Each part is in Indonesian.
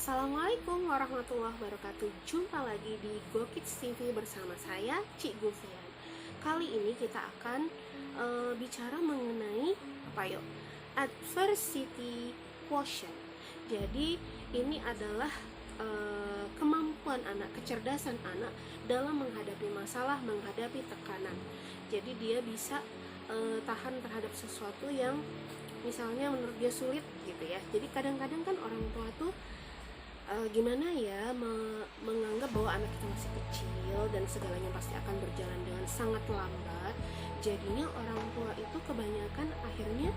Assalamualaikum warahmatullahi wabarakatuh. Jumpa lagi di GoKids TV bersama saya, Cik Gufian. Kali ini kita akan bicara mengenai adversity quotient. Jadi ini adalah kemampuan anak, kecerdasan anak dalam menghadapi masalah, menghadapi tekanan. Jadi dia bisa tahan terhadap sesuatu yang misalnya menurut dia sulit gitu ya. Jadi kadang-kadang kan orang tua tuh gimana ya menganggap bahwa anak kita masih kecil dan segalanya pasti akan berjalan dengan sangat lambat. Jadinya orang tua itu kebanyakan akhirnya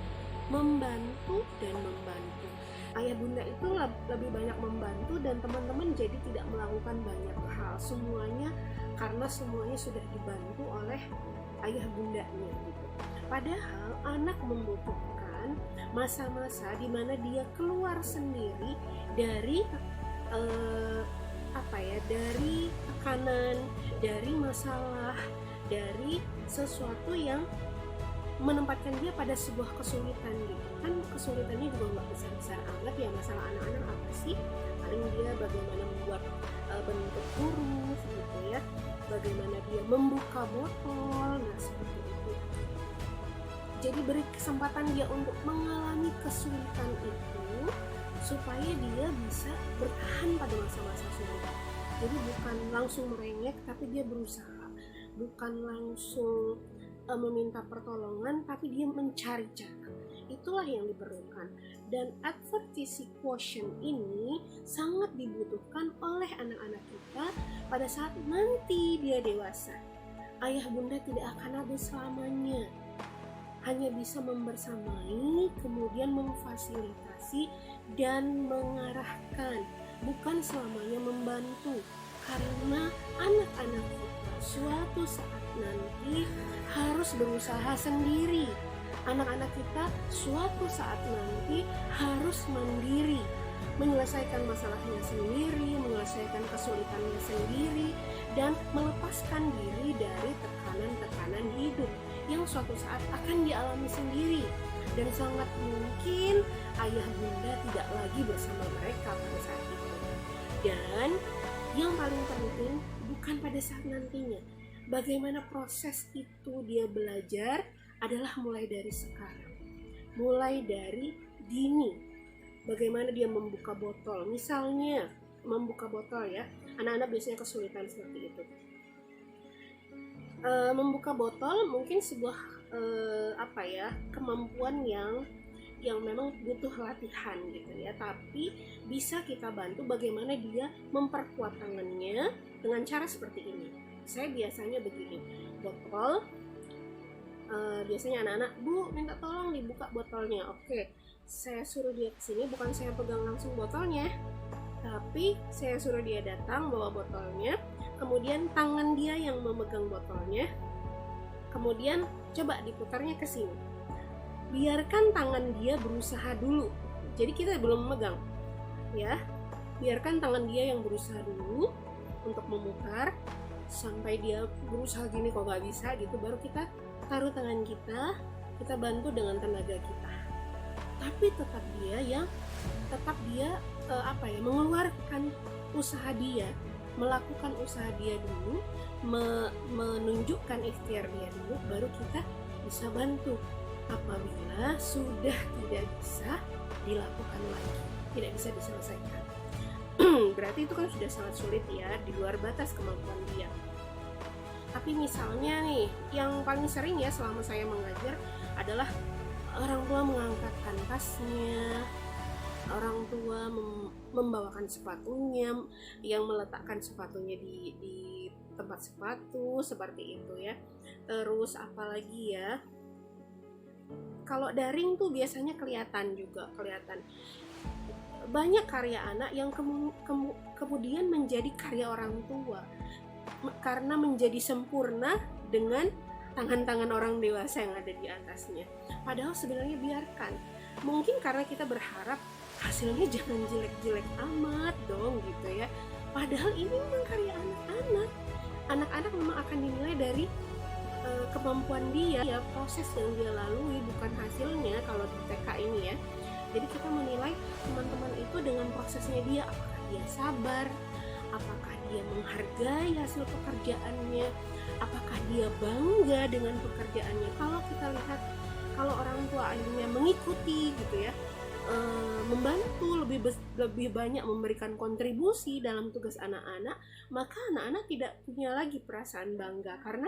membantu dan membantu. Ayah bunda itu lebih banyak membantu dan teman-teman jadi tidak melakukan banyak hal, semuanya karena semuanya sudah dibantu oleh ayah bundanya gitu. Padahal anak membutuhkan masa-masa di mana dia keluar sendiri dari dari tekanan, dari masalah, dari sesuatu yang menempatkan dia pada sebuah kesulitan gitu. Kan kesulitannya juga nggak besar-besar amat ya, masalah anak-anak apa sih? Paling dia bagaimana membuat bentuk huruf gitu ya, bagaimana dia membuka botol, nah seperti itu. Jadi beri kesempatan dia untuk mengalami kesulitan itu supaya dia bisa bertahan pada masa-masa sulit. Jadi bukan langsung merengek, tapi dia berusaha. Bukan langsung meminta pertolongan, tapi dia mencari cara. Itulah yang diperlukan. Dan adversity quotient ini sangat dibutuhkan oleh anak-anak kita pada saat nanti dia dewasa. Ayah bunda tidak akan ada selamanya. Hanya bisa membersamai, kemudian memfasilitasi dan mengarahkan, bukan selamanya membantu. Karena anak-anak kita suatu saat nanti harus berusaha sendiri. Anak-anak kita suatu saat nanti harus mandiri, menyelesaikan masalahnya sendiri, menyelesaikan kesulitannya sendiri, dan melepaskan diri dari tekanan-tekanan hidup yang suatu saat akan dialami sendiri. Dan sangat mungkin ayah bunda tidak lagi bersama mereka pada saat itu. Dan yang paling penting bukan pada saat nantinya, bagaimana proses itu dia belajar adalah mulai dari sekarang, mulai dari dini. Bagaimana dia membuka botol, misalnya membuka botol ya, anak-anak biasanya kesulitan seperti itu. Membuka botol mungkin sebuah kemampuan yang memang butuh latihan gitu ya, tapi bisa kita bantu bagaimana dia memperkuat tangannya dengan cara seperti ini. Saya biasanya begini, botol, biasanya anak-anak, Bu minta tolong dibuka botolnya. Oke, saya suruh dia kesini, bukan saya pegang langsung botolnya, tapi saya suruh dia datang bawa botolnya, kemudian tangan dia yang memegang botolnya, kemudian coba diputarnya ke sini. Biarkan tangan dia berusaha dulu. Jadi kita belum memegang, ya. Biarkan tangan dia yang berusaha dulu untuk memutar sampai dia berusaha gini kok nggak bisa gitu. Baru kita taruh tangan kita bantu dengan tenaga kita. Tapi tetap dia mengeluarkan usaha dia, melakukan usaha dia dulu, menunjukkan ikhtiar dia dulu, baru kita bisa bantu. Apabila sudah tidak bisa dilakukan lagi, tidak bisa diselesaikan, berarti itu kan sudah sangat sulit ya, di luar batas kemampuan dia. Tapi misalnya nih, yang paling sering ya selama saya mengajar adalah orang tua mengangkatkan tasnya, orang tua membawakan sepatunya, yang meletakkan sepatunya di tempat sepatu seperti itu ya. Terus apalagi ya, kalau daring tuh biasanya kelihatan banyak karya anak yang kemudian menjadi karya orang tua karena menjadi sempurna dengan tangan-tangan orang dewasa yang ada di atasnya. Padahal sebenarnya biarkan, mungkin karena kita berharap hasilnya jangan jelek-jelek amat dong gitu ya. Padahal ini memang karya anak-anak memang akan dinilai dari kemampuan dia ya, proses yang dia lalui, bukan hasilnya kalau di TK ini ya. Jadi kita menilai teman-teman itu dengan prosesnya dia, apakah dia sabar, apakah dia menghargai hasil pekerjaannya, apakah dia bangga dengan pekerjaannya. Kalau kita lihat, kalau orang tua akhirnya mengikuti gitu ya, membantu lebih banyak memberikan kontribusi dalam tugas anak-anak, maka anak-anak tidak punya lagi perasaan bangga karena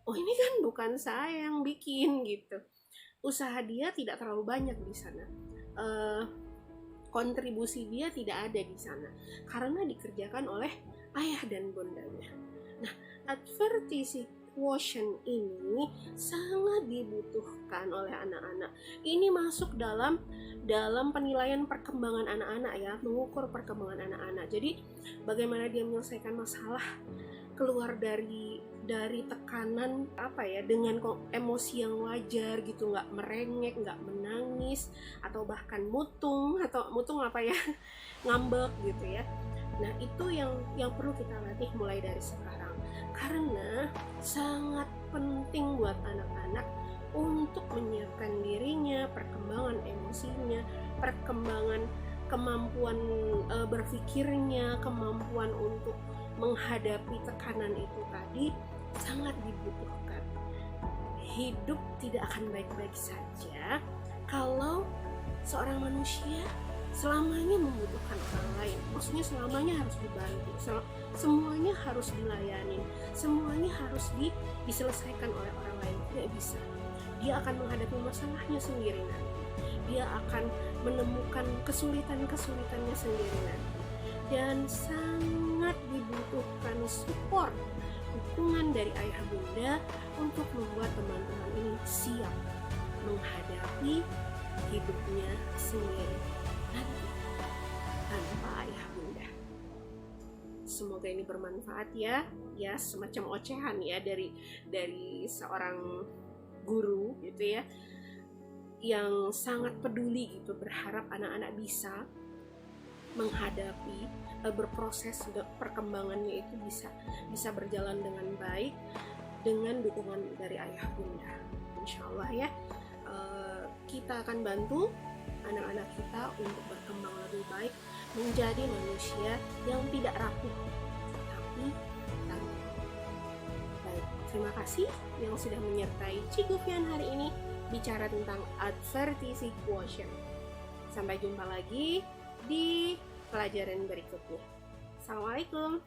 oh ini kan bukan saya yang bikin gitu. Usaha dia tidak terlalu banyak di sana. Kontribusi dia tidak ada di sana karena dikerjakan oleh ayah dan bundanya. Nah, advertising quotient ini sangat dibutuhkan oleh anak-anak. Ini masuk dalam penilaian perkembangan anak-anak ya, mengukur perkembangan anak-anak. Jadi bagaimana dia menyelesaikan masalah, keluar dari tekanan dengan emosi yang wajar gitu, nggak merengek, nggak menangis, atau bahkan mutung ngambek gitu ya. Nah, itu yang perlu kita latih mulai dari sekarang, karena sangat penting buat anak-anak untuk menyiapkan dirinya, perkembangan emosinya, perkembangan kemampuan berpikirnya, kemampuan untuk menghadapi tekanan itu tadi sangat dibutuhkan. Hidup tidak akan baik-baik saja kalau seorang manusia selamanya membutuhkan orang lain. Maksudnya selamanya harus dibantu, semuanya harus dilayani, semuanya harus diselesaikan oleh orang lain. Tidak bisa. Dia akan menghadapi masalahnya sendiri nanti. Dia akan menemukan kesulitannya sendiri nanti. Dan sangat dibutuhkan support, dukungan dari ayah bunda untuk membuat teman-teman ini siap menghadapi hidupnya sendiri nanti tanpa ayah bunda. Semoga ini bermanfaat ya semacam ocehan ya dari seorang guru gitu ya, yang sangat peduli gitu, berharap anak-anak bisa menghadapi berproses perkembangannya itu bisa berjalan dengan baik dengan dukungan dari ayah bunda. Insya Allah ya, kita akan bantu anak-anak kita untuk berkembang lebih baik, menjadi manusia yang tidak rapuh tapi tangguh. Baik, terima kasih yang sudah menyertai Cigupian hari ini bicara tentang advertising quotient. Sampai jumpa lagi di pelajaran berikutnya. Assalamualaikum.